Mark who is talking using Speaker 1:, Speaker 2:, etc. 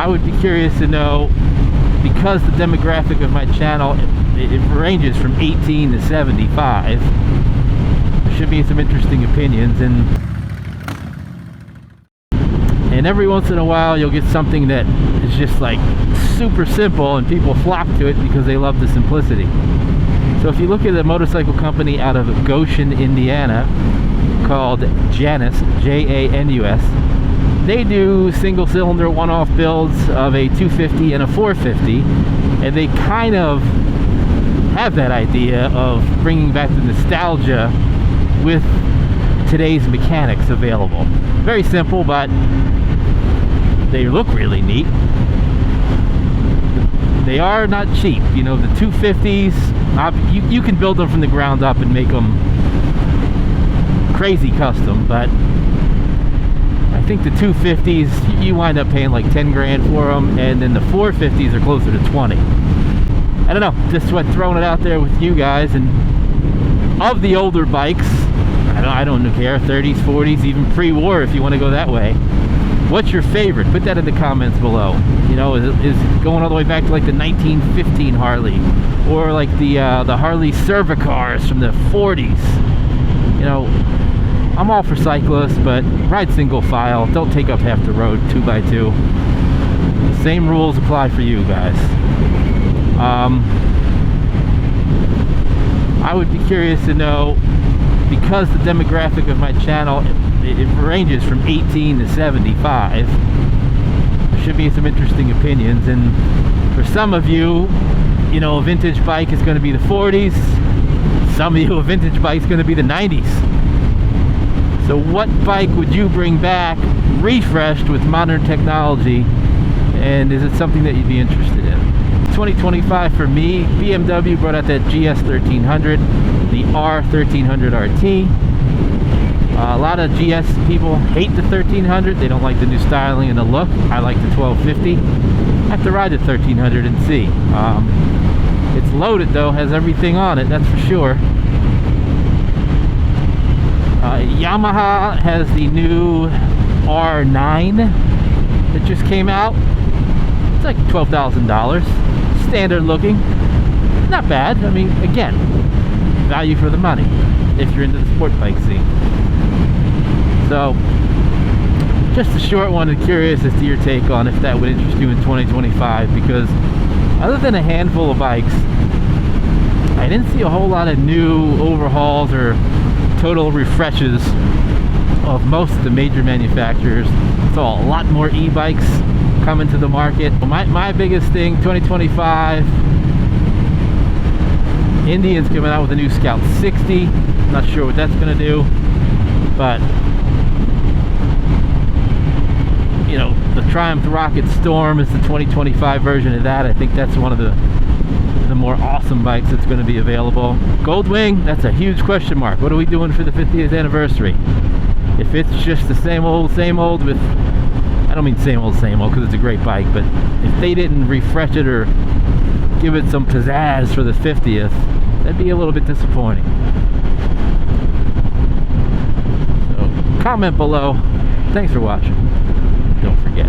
Speaker 1: I would be curious to know, because the demographic of my channel, it ranges from 18 to 75. There should be some interesting opinions, and every once in a while you'll get something that is just like super simple and people flock to it because they love the simplicity. So if you look at a motorcycle company out of Goshen, Indiana called Janus, J-A-N-U-S, they do single cylinder one-off builds of a 250 and a 450, and they kind of have that idea of bringing back the nostalgia with today's mechanics available. Very simple, but they look really neat. They are not cheap. You know, the 250s, you can build them from the ground up and make them crazy custom, but I think the 250s, you wind up paying like 10 grand for them, and then the 450s are closer to 20. I don't know, just what throwing it out there with you guys. And of the older bikes, I don't care, 30s, 40s, even pre-war if you want to go that way. What's your favorite? Put that in the comments below. You know, is going all the way back to like the 1915 Harley, or like the Harley Cervicars from the 40s. You know, I'm all for cyclists, but ride single file. Don't take up half the road 2x2. Same rules apply for you guys. I would be curious to know, because the demographic of my channel, it ranges from 18 to 75. There should be some interesting opinions, and for some of you, you know, a vintage bike is going to be the 40s. Some of you, a vintage bike is going to be the 90s. So what bike would you bring back refreshed with modern technology, and is it something that you'd be interested in? 2025 for me, BMW brought out that GS 1300, the R1300 RT. A lot of GS people hate the 1300. They don't like the new styling and the look. I like the 1250. I have to ride the 1300 and see. It's loaded though, has everything on it, that's for sure. Yamaha has the new R9 that just came out. It's like $12,000. Standard looking. Not bad. I mean, again, value for the money if you're into the sport bike scene. So, just a short one, and curious as to your take on if that would interest you in 2025, because other than a handful of bikes, I didn't see a whole lot of new overhauls or total refreshes of most of the major manufacturers. Saw a lot more e-bikes coming to the market. My biggest thing, 2025, Indian's coming out with a new Scout 60. Not sure what that's going to do, but you know, the Triumph Rocket Storm is the 2025 version of that. I think that's one of the more awesome bikes that's going to be available. Goldwing, that's a huge question mark. What are we doing for the 50th anniversary? If it's just the same old with, I don't mean same old because it's a great bike, but if they didn't refresh it or give it some pizzazz for the 50th, that'd be a little bit disappointing. So comment below. Thanks for watching. Don't forget.